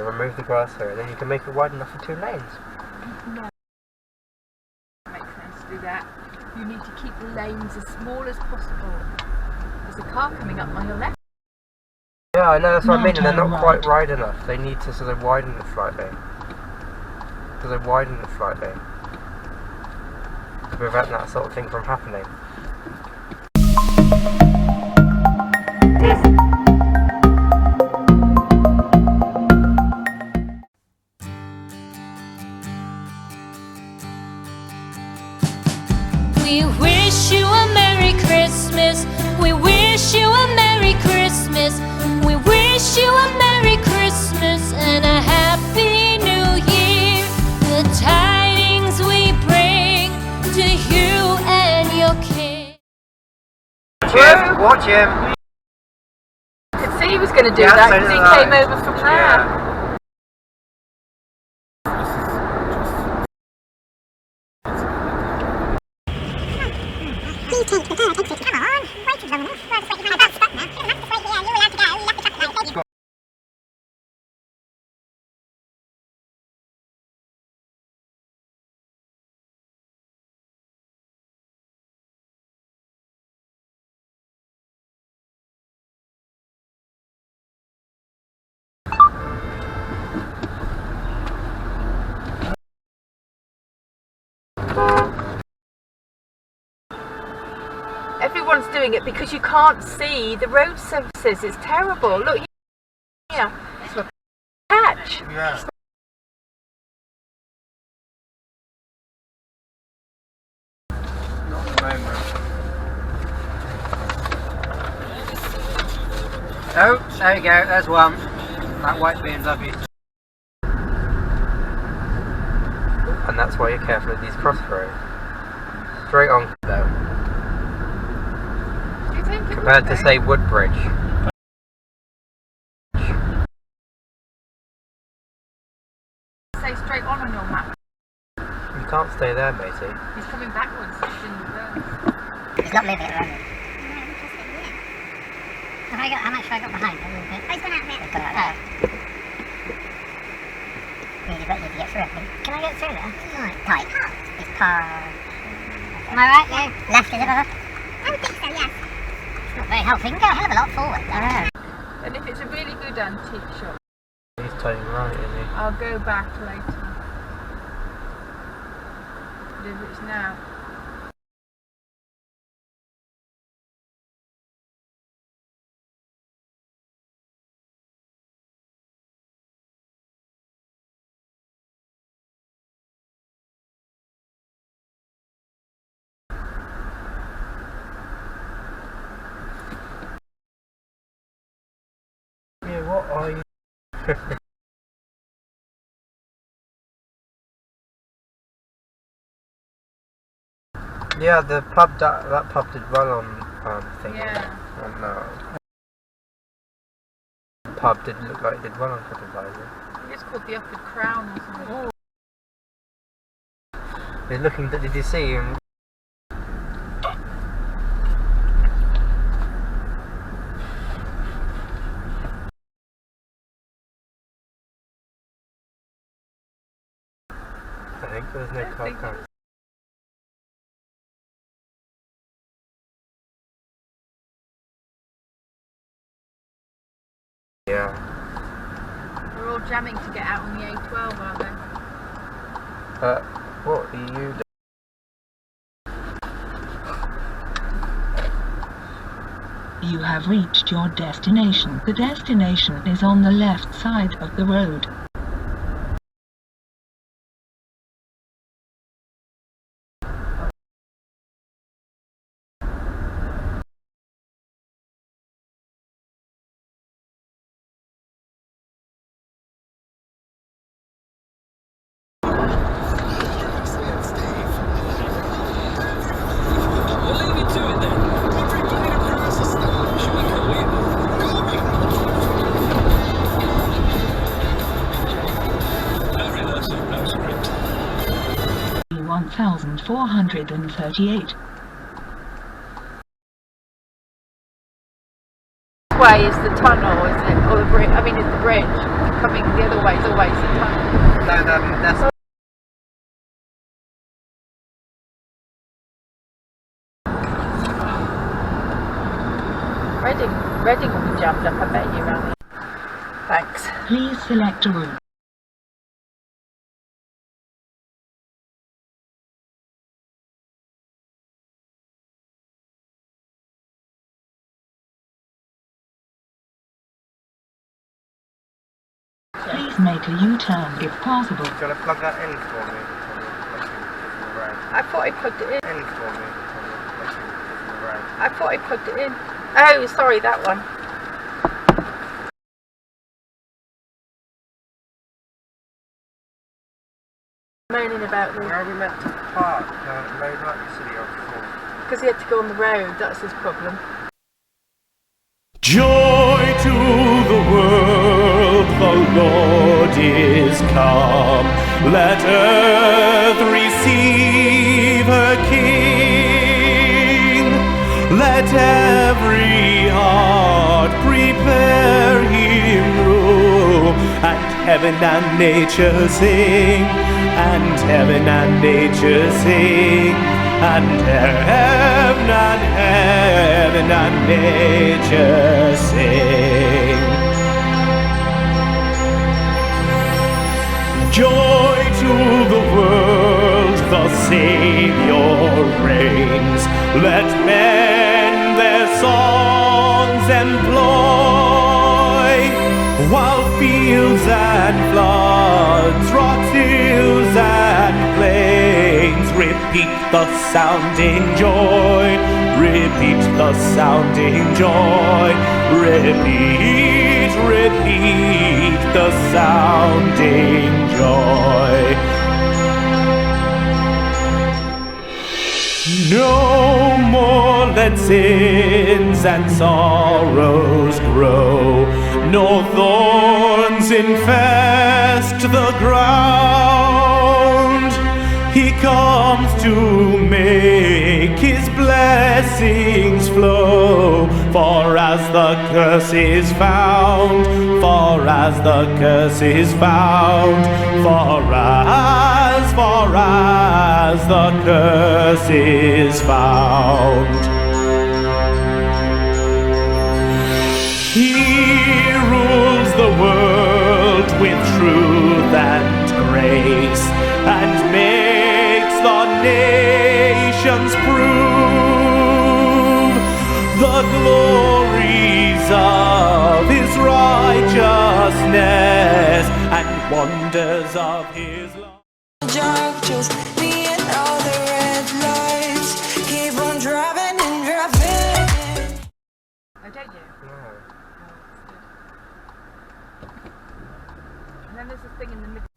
area, remove the grass area, then you can make it wide enough for 2 lanes. No. It makes sense to do that. You need to keep the lanes as small as possible. There's a car coming up on your left. Yeah, I know, that's what I mean, and they're not quite wide enough. They need to, so they widen the flight lane. So they widen the flight lane. To prevent that sort of thing from happening. We wish you a Merry Christmas. We wish you a Merry Christmas. We wish you a Merry Christmas and a Happy New Year. The tidings we bring to you and your king. Watch him! I could see he was going to do that because he came over from there. Yeah. Please take the car, take it. Come on, waited long enough. Well, just wait behind that spot now. You don't have to wait here, you're allowed to go. You left the traffic light, baby. Everyone's doing it because you can't see the road surfaces. It's terrible. Look here. Catch. Yeah. Not at the moment. Oh, there you go, there's one. That white BMW. And that's why you're careful at these crossroads. Straight on though. Compared to say Woodbridge. Say straight on your map. You can't stay there, matey. He's coming backwards. He's in reverse. He's not moving at the moment. How much have I got behind? A little bit. Oh, he's gone out a bit. He's gone out there. Really got you to get through, I think. Can I get through there? Right. Tight. It's parked. Am I right, you? Left, is it, brother? I would think so, yes. It's not very helpful. You can go a hell of a lot forward. I know. And if it's a really good antique shop, He's turning right, isn't he? I'll go back later. But if it's now. Yeah, what are you? Yeah, the pub, that pub did well on thing. Yeah. No. The pub did look like it did well on TripAdvisor. I think it's called the Upper Crown or something. They're looking, did you see him? I think there's no car coming. Yeah. We're all jamming to get out on the A12, aren't they? What are you doing? You have reached your destination. The destination is on the left side of the road. No 1438. Way is the tunnel, isn't it? Or the bridge? I mean, it's the bridge coming the other way waste of time. No, that's Reading will be jammed up, I bet you, Rani. Thanks. Please select a route. Please make a U-turn if possible. Do you want to plug that in for me? I thought I plugged it in. In for me. I thought I plugged it in. Oh, sorry, that one. Moaning about Where the... are we meant to park? Load up the city of full. Because he had to go on the road, that's his problem. Joy to the world, the Lord is come. Let earth receive her King. Let every heart prepare him room. And heaven and nature sing. And heaven and nature sing. And heaven and nature sing. Joy to the world, the Savior reigns. Let men their songs employ, while fields and floods, rocks, hills and plains repeat the sounding joy, repeat the sounding joy, repeat, repeat the sounding joy. No more let sins and sorrows grow, nor thorns infest the ground. He comes to make his blessings flow, for as the curse is found, for as the curse is found, for as the curse is found. He rules the world with truth and grace, and makes the nations prove the glories of his righteousness and wonders of his love. Just me and all the red lights. Keep on driving and driving. Oh, don't you? No. And then there's this thing in the middle.